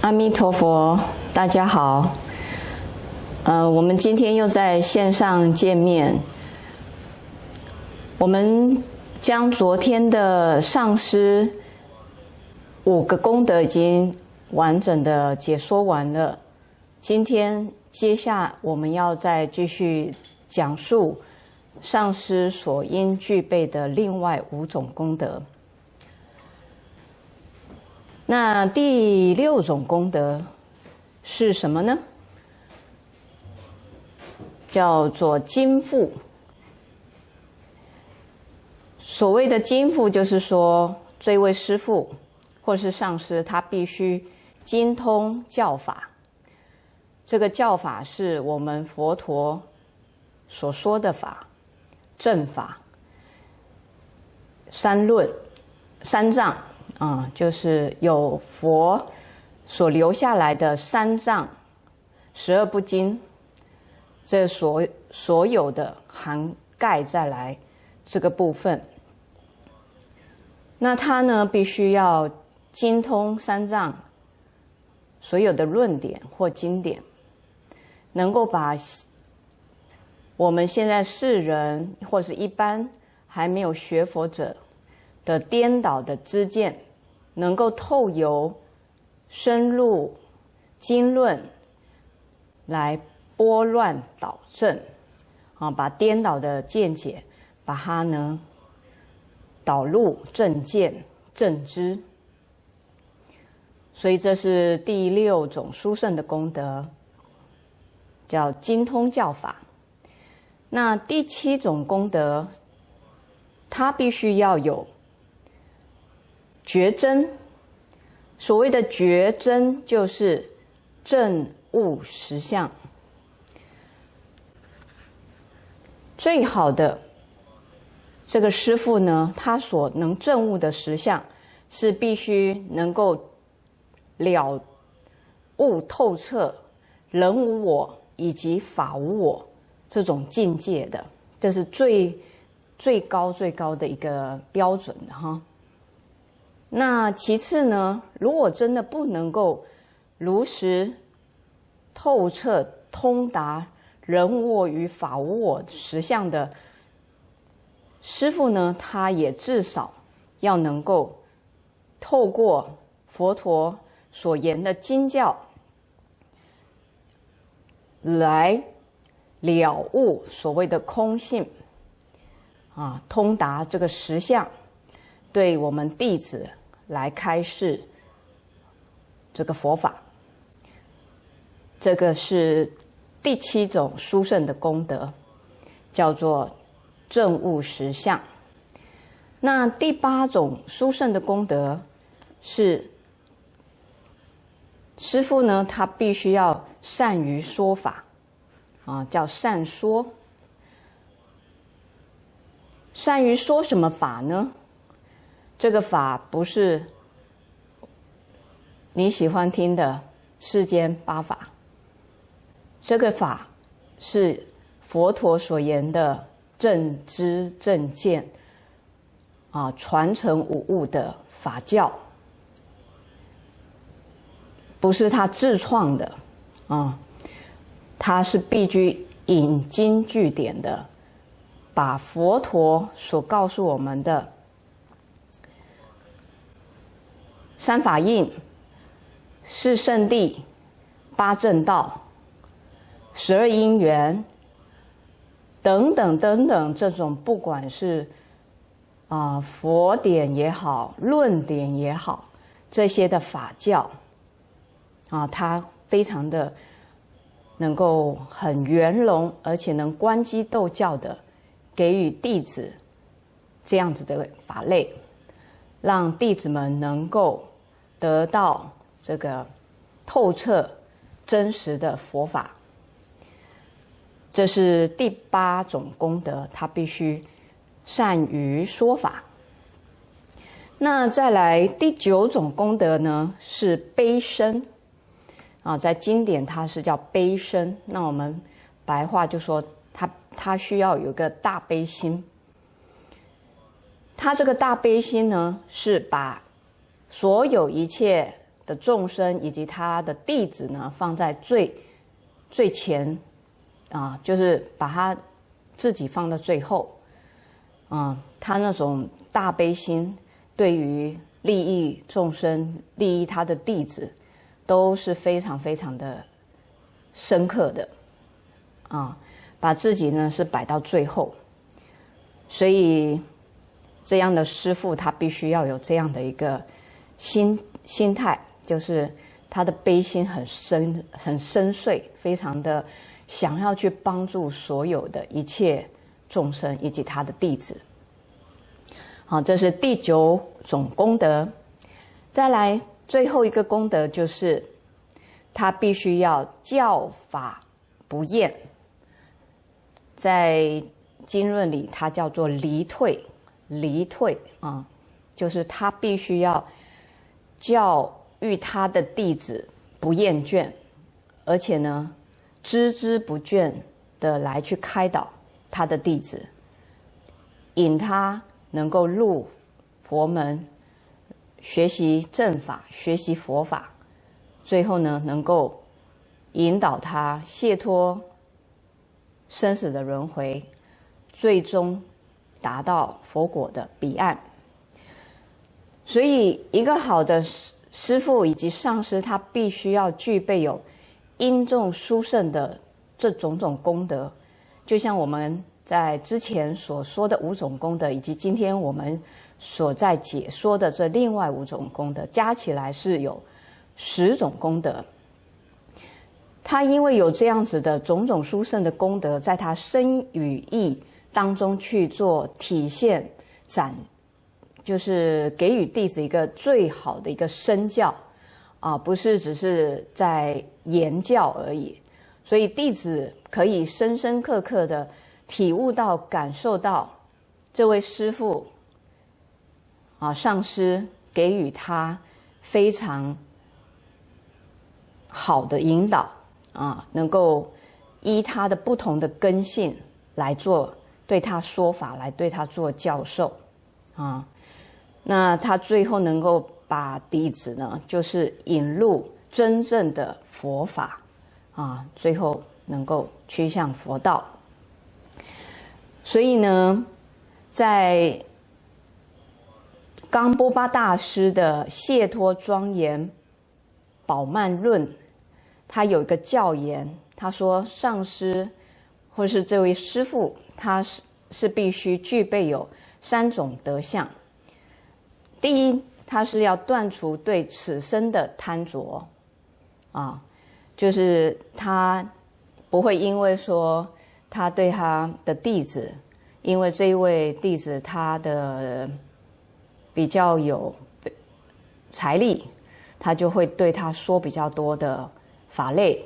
阿弥陀佛，大家好。我们今天又在线上见面。我们将昨天的上师5个功德已经完整的解说完了。今天接下我们要再继续讲述上师所应具备的另外5种功德。那第6种功德是什么呢？叫做精复。所谓的精复，就是说这位师父或是上师，他必须精通教法。这个教法是我们佛陀所说的法、正法、三论、三藏。就是有佛所留下来的三藏、12部经，这所有的涵盖再来这个部分。那他呢，必须要精通三藏所有的论点或经典，能够把我们现在世人或是一般还没有学佛者的颠倒的知见，能够透由深入经论来拨乱导正，把颠倒的见解把它呢导入正见正知。所以这是第6种殊胜的功德，叫精通教法。那第7种功德，它必须要有觉真。所谓的觉真，就是证悟实相。最好的这个师父呢，他所能证悟的实相，是必须能够了悟透彻人无我以及法无我这种境界的，这是最高的一个标准的哈。那其次呢，如果真的不能够如实透彻通达人无我与法无我实相的师父呢，他也至少要能够透过佛陀所言的经教来了悟所谓的空性，通达这个实相，对我们弟子来开示这个佛法。这个是第7种殊胜的功德，叫做证悟实相。那第8种殊胜的功德是师父呢，他必须要善于说法，叫善说。善于说什么法呢？这个法不是你喜欢听的世间8法，这个法是佛陀所言的正知正见，传承无误的法教，不是他自创的，他是必须引经据典的，把佛陀所告诉我们的三法印、四圣谛、8正道、12因缘等等等等，这种不管是佛典也好，论典也好，这些的法教它非常的能够很圆融，而且能观机斗教的给予弟子这样子的法类，让弟子们能够得到这个透彻真实的佛法。这是第8种功德，他必须善于说法。那再来第9种功德呢，是悲身。在经典它是叫悲身，那我们白话就说他需要有个大悲心。他这个大悲心呢，是把所有一切的众生以及他的弟子呢放在最前就是把他自己放到最后他那种大悲心对于利益众生、利益他的弟子都是非常非常的深刻的把自己呢是摆到最后，所以这样的师父他必须要有这样的一个心态，就是他的悲心很深邃，非常的想要去帮助所有的一切众生以及他的弟子。好，这是第9种功德。再来最后一个功德就是他必须要教法不厌，在经论里它叫做离退就是他必须要教育他的弟子不厌倦，而且呢孜孜不倦的来去开导他的弟子，引他能够入佛门，学习正法，学习佛法，最后呢能够引导他解脱生死的轮回，最终达到佛果的彼岸。所以一个好的师父以及上师，他必须要具备有殷重殊胜的这种功德，就像我们在之前所说的5种功德，以及今天我们所在解说的这另外5种功德，加起来是有10种功德。他因为有这样子的种殊胜的功德，在他身语意当中去做体现就是给予弟子一个最好的一个身教不是只是在言教而已。所以弟子可以深深刻刻的体悟到、感受到这位师父上师给予他非常好的引导能够依他的不同的根性来做对他说法，来对他做教授那他最后能够把弟子呢就是引入真正的佛法最后能够趋向佛道。所以呢在冈波巴大师的解脱庄严宝鬘论，他有一个教言，他说上师或是这位师父，他是必须具备有3种德相。第一，他是要断除对此生的贪着就是他不会因为说他对他的弟子，因为这一位弟子他的比较有财力，他就会对他说比较多的法类。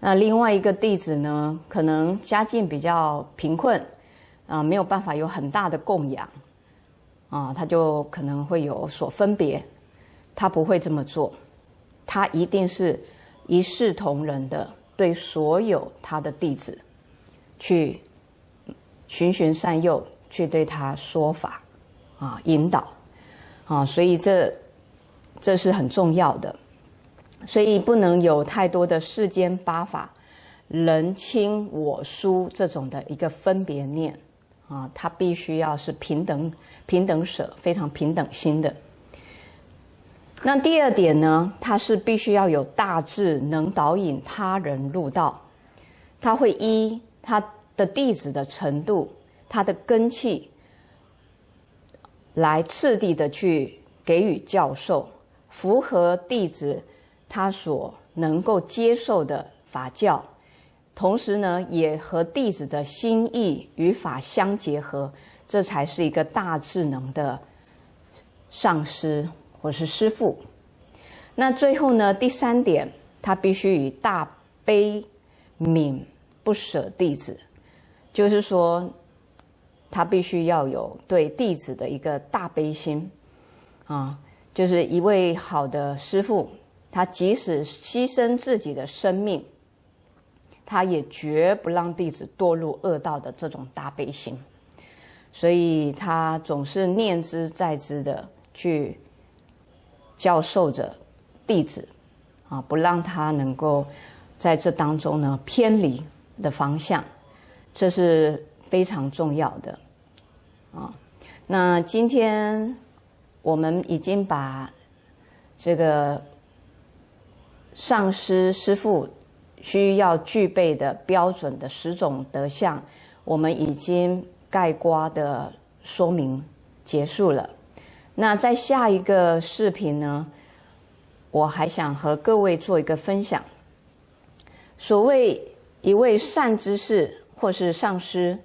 那另外一个弟子呢，可能家境比较贫困没有办法有很大的供养他就可能会有所分别。他不会这么做，他一定是一视同仁的对所有他的弟子去循循善诱，去对他说法引导所以这是很重要的。所以不能有太多的世间八法人轻我疏这种的一个分别念他必须要是平等舍，非常平等心的。那第二点呢，他是必须要有大智，能导引他人入道。他会依他的弟子的程度，他的根器来次第的去给予教授，符合弟子他所能够接受的法教，同时呢也和弟子的心意与法相结合，这才是一个大智能的上师或是师父。那最后呢，第3点，他必须以大悲悯不舍弟子，就是说他必须要有对弟子的一个大悲心就是一位好的师父，他即使牺牲自己的生命，他也绝不让弟子堕入恶道的这种大悲心。所以他总是念之在之的去教授着弟子啊，不让他能够在这当中呢偏离的方向，这是非常重要的啊。那今天我们已经把这个上师师父需要具备的标准的10种德相，我们已经概括的说明结束了。那在下一个视频呢，我还想和各位做一个分享。所谓一位善知识或是上师，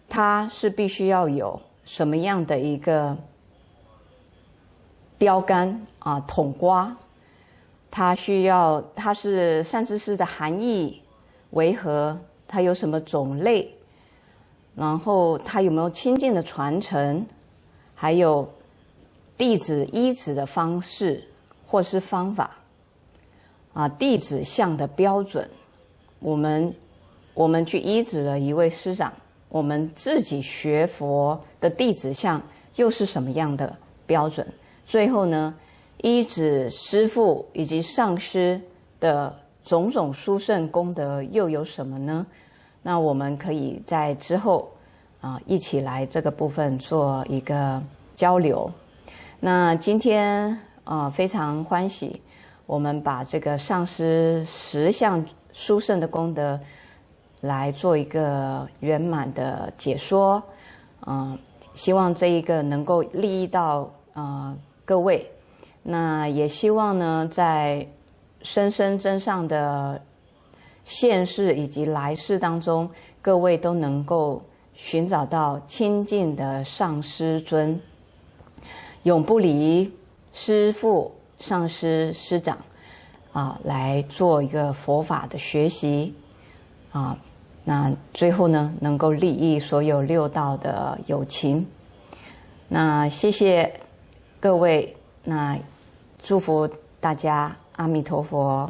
他是必须要有什么样的一个标杆啊，统括？他是善知识的含义为何？他有什么种类？然后他有没有亲近的传承？还有弟子依止的方式或是方法啊，弟子相的标准。我们去依止了一位师长，我们自己学佛的弟子相又是什么样的标准？最后呢，依止师父以及上师的种种殊胜功德又有什么呢？那我们可以在之后一起来这个部分做一个交流。那今天非常欢喜，我们把这个上师10项殊胜的功德来做一个圆满的解说。希望这一个能够利益到各位。那也希望呢，在生生真上的现世以及来世当中，各位都能够寻找到亲近的上师尊，永不离师父、上师、师长来做一个佛法的学习那最后呢，能够利益所有6道的有情。那谢谢各位，那祝福大家，阿弥陀佛。